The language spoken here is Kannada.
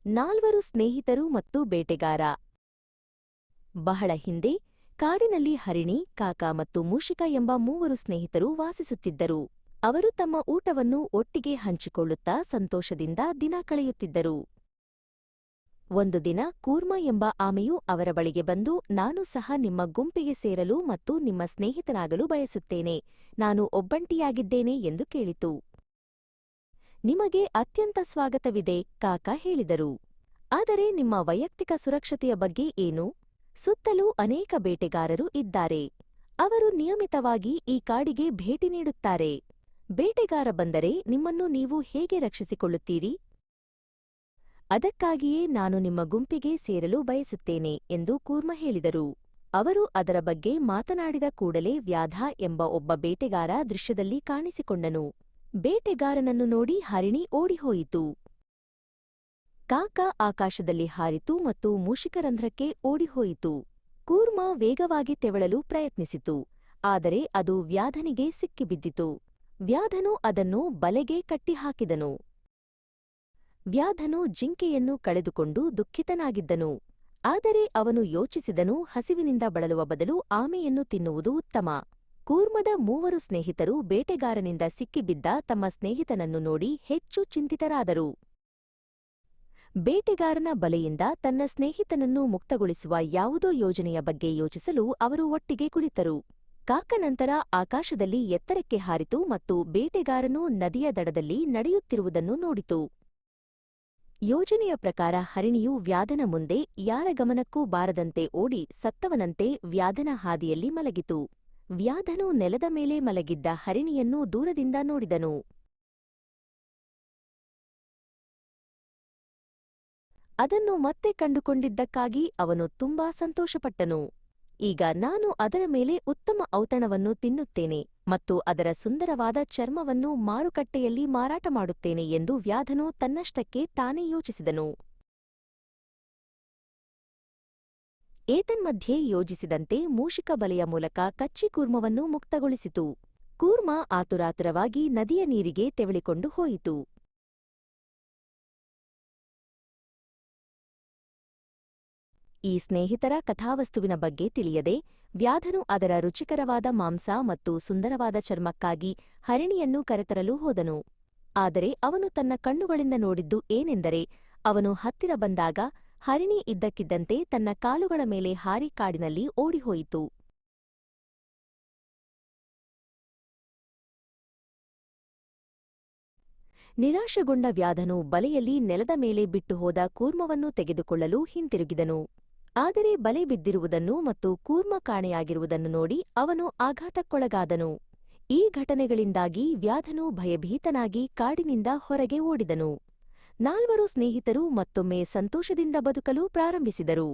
4 ಸ್ನೇಹಿತರು ಮತ್ತು ಬೇಟೆಗಾರ. ಬಹಳ ಹಿಂದೆ ಕಾಡಿನಲ್ಲಿ ಹರಿಣಿ, ಕಾಕ ಮತ್ತು ಮೂಷಿಕ ಎಂಬ 3 ಸ್ನೇಹಿತರು ವಾಸಿಸುತ್ತಿದ್ದರು. ಅವರು ತಮ್ಮ ಊಟವನ್ನು ಒಟ್ಟಿಗೆ ಹಂಚಿಕೊಳ್ಳುತ್ತಾ ಸಂತೋಷದಿಂದ ದಿನ ಕಳೆಯುತ್ತಿದ್ದರು. ಒಂದು ದಿನ ಕೂರ್ಮ ಎಂಬ ಆಮೆಯು ಅವರ ಬಳಿಗೆ ಬಂದು, ನಾನು ಸಹ ನಿಮ್ಮ ಗುಂಪಿಗೆ ಸೇರಲು ಮತ್ತು ನಿಮ್ಮ ಸ್ನೇಹಿತನಾಗಲು ಬಯಸುತ್ತೇನೆ. ನಾನು ಒಬ್ಬಂಟಿಯಾಗಿದ್ದೇನೆ ಎಂದು ಕೇಳಿತು. ನಿಮಗೆ ಅತ್ಯಂತ ಸ್ವಾಗತವಿದೆ, ಕಾಕ ಹೇಳಿದರು. ಆದರೆ ನಿಮ್ಮ ವೈಯಕ್ತಿಕ ಸುರಕ್ಷತೆಯ ಬಗ್ಗೆ ಏನು? ಸುತ್ತಲೂ ಅನೇಕ ಬೇಟೆಗಾರರು ಇದ್ದಾರೆ. ಅವರು ನಿಯಮಿತವಾಗಿ ಈ ಕಾಡಿಗೆ ಭೇಟಿ ನೀಡುತ್ತಾರೆ. ಬೇಟೆಗಾರ ಬಂದರೆ ನಿಮ್ಮನ್ನು ನೀವು ಹೇಗೆ ರಕ್ಷಿಸಿಕೊಳ್ಳುತ್ತೀರಿ? ಅದಕ್ಕಾಗಿಯೇ ನಾನು ನಿಮ್ಮ ಗುಂಪಿಗೆ ಸೇರಲು ಬಯಸುತ್ತೇನೆ ಎಂದು ಕೂರ್ಮ ಹೇಳಿದರು. ಅವರು ಅದರ ಬಗ್ಗೆ ಮಾತನಾಡಿದ ಕೂಡಲೇ ವ್ಯಾಧ ಎಂಬ ಒಬ್ಬ ಬೇಟೆಗಾರ ದೃಶ್ಯದಲ್ಲಿ ಕಾಣಿಸಿಕೊಂಡನು. ಬೇಟೆಗಾರನನ್ನು ನೋಡಿ ಹರಿಣಿ ಓಡಿಹೋಯಿತು. ಕಾಕ ಆಕಾಶದಲ್ಲಿ ಹಾರಿತು ಮತ್ತು ಮೂಷಿಕರಂಧ್ರಕ್ಕೆ ಓಡಿಹೋಯಿತು. ಕೂರ್ಮ ವೇಗವಾಗಿ ತೆವಳಲು ಪ್ರಯತ್ನಿಸಿತು, ಆದರೆ ಅದು ವ್ಯಾಧನಿಗೆ ಸಿಕ್ಕಿಬಿದ್ದಿತು. ವ್ಯಾಧನು ಅದನ್ನು ಬಲೆಗೆ ಕಟ್ಟಿಹಾಕಿದನು. ವ್ಯಾಧನು ಜಿಂಕೆಯನ್ನು ಕಳೆದುಕೊಂಡು ದುಃಖಿತನಾಗಿದ್ದನು. ಆದರೆ ಅವನು ಯೋಚಿಸಿದನು, ಹಸಿವಿನಿಂದ ಬಳಲುವ ಬದಲು ಆಮೆಯನ್ನು ತಿನ್ನುವುದು ಉತ್ತಮ. ಕೂರ್ಮದ 3 ಸ್ನೇಹಿತರು ಬೇಟೆಗಾರನಿಂದ ಸಿಕ್ಕಿಬಿದ್ದ ತಮ್ಮ ಸ್ನೇಹಿತನನ್ನು ನೋಡಿ ಹೆಚ್ಚು ಚಿಂತಿತರಾದರು. ಬೇಟೆಗಾರನ ಬಲೆಯಿಂದ ತನ್ನ ಸ್ನೇಹಿತನನ್ನು ಮುಕ್ತಗೊಳಿಸುವ ಯಾವುದೋ ಯೋಜನೆಯ ಬಗ್ಗೆ ಯೋಚಿಸಲು ಅವರು ಒಟ್ಟಿಗೆ ಕುಳಿತರು. ಕಾಕ ನಂತರ ಆಕಾಶದಲ್ಲಿ ಎತ್ತರಕ್ಕೆ ಹಾರಿತು ಮತ್ತು ಬೇಟೆಗಾರನು ನದಿಯ ದಡದಲ್ಲಿ ನಡೆಯುತ್ತಿರುವುದನ್ನು ನೋಡಿತು. ಯೋಜನೆಯ ಪ್ರಕಾರ ಹರಿಣಿಯು ವ್ಯಾಧನ ಮುಂದೆ ಯಾರ ಗಮನಕ್ಕೂ ಬಾರದಂತೆ ಓಡಿ ಸತ್ತವನಂತೆ ವ್ಯಾಧನ ಹಾದಿಯಲ್ಲಿ ಮಲಗಿತು. ವ್ಯಾಧನು ನೆಲದ ಮೇಲೆ ಮಲಗಿದ್ದ ಹರಿಣಿಯನ್ನು ದೂರದಿಂದ ನೋಡಿದನು. ಅದನ್ನು ಮತ್ತೆ ಕಂಡುಕೊಂಡಿದ್ದಕ್ಕಾಗಿ ಅವನು ತುಂಬಾ ಸಂತೋಷಪಟ್ಟನು. ಈಗ ನಾನು ಅದರ ಮೇಲೆ ಉತ್ತಮ ಔತಣವನ್ನು ತಿನ್ನುತ್ತೇನೆ ಮತ್ತು ಅದರ ಸುಂದರವಾದ ಚರ್ಮವನ್ನು ಮಾರುಕಟ್ಟೆಯಲ್ಲಿ ಮಾರಾಟ ಮಾಡುತ್ತೇನೆ ಎಂದು ವ್ಯಾಧನು ತನ್ನಷ್ಟಕ್ಕೆ ತಾನೇ ಯೋಚಿಸಿದನು. ಏತನ್ಮಧ್ಯೆ ಯೋಜಿಸಿದಂತೆ ಮೂಷಿಕ ಬಲೆಯ ಮೂಲಕ ಕಚ್ಚಿ ಕೂರ್ಮವನ್ನು ಮುಕ್ತಗೊಳಿಸಿತು. ಕೂರ್ಮ ಆತುರಾತುರವಾಗಿ ನದಿಯ ನೀರಿಗೆ ತೆವಳಿಕೊಂಡು ಹೋಯಿತು. ಈ ಸ್ನೇಹಿತರ ಕಥಾವಸ್ತುವಿನ ಬಗ್ಗೆ ತಿಳಿಯದೆ ವ್ಯಾಧನು ಅದರ ರುಚಿಕರವಾದ ಮಾಂಸ ಮತ್ತು ಸುಂದರವಾದ ಚರ್ಮಕ್ಕಾಗಿ ಹರಿಣಿಯನ್ನು ಕರೆತರಲು ಹೋದನು. ಆದರೆ ಅವನು ತನ್ನ ಕಣ್ಣುಗಳಿಂದ ನೋಡಿದ್ದು ಏನೆಂದರೆ, ಅವನು ಹತ್ತಿರ ಬಂದಾಗ ಹರಿಣಿ ಇದ್ದಕ್ಕಿದ್ದಂತೆ ತನ್ನ ಕಾಲುಗಳ ಮೇಲೆ ಹಾರಿ ಕಾಡಿನಲ್ಲಿ ಓಡಿಹೋಯಿತು. ನಿರಾಶೆಗೊಂಡ ವ್ಯಾಧನು ಬಲೆಯಲ್ಲಿ ನೆಲದ ಮೇಲೆ ಬಿಟ್ಟು ಹೋದ ಕೂರ್ಮವನ್ನು ತೆಗೆದುಕೊಳ್ಳಲು ಹಿಂತಿರುಗಿದನು. ಆದರೆ ಬಲೆ ಬಿದ್ದಿರುವುದನ್ನು ಮತ್ತು ಕೂರ್ಮ ಕಾಣೆಯಾಗಿರುವುದನ್ನು ನೋಡಿ ಅವನು ಆಘಾತಕ್ಕೊಳಗಾದನು. ಈ ಘಟನೆಗಳಿಂದಾಗಿ ವ್ಯಾಧನು ಭಯಭೀತನಾಗಿ ಕಾಡಿನಿಂದ ಹೊರಗೆ ಓಡಿದನು. 4 ಸ್ನೇಹಿತರು ಮತ್ತೊಮ್ಮೆ ಸಂತೋಷದಿಂದ ಬದುಕಲು ಪ್ರಾರಂಭಿಸಿದರು.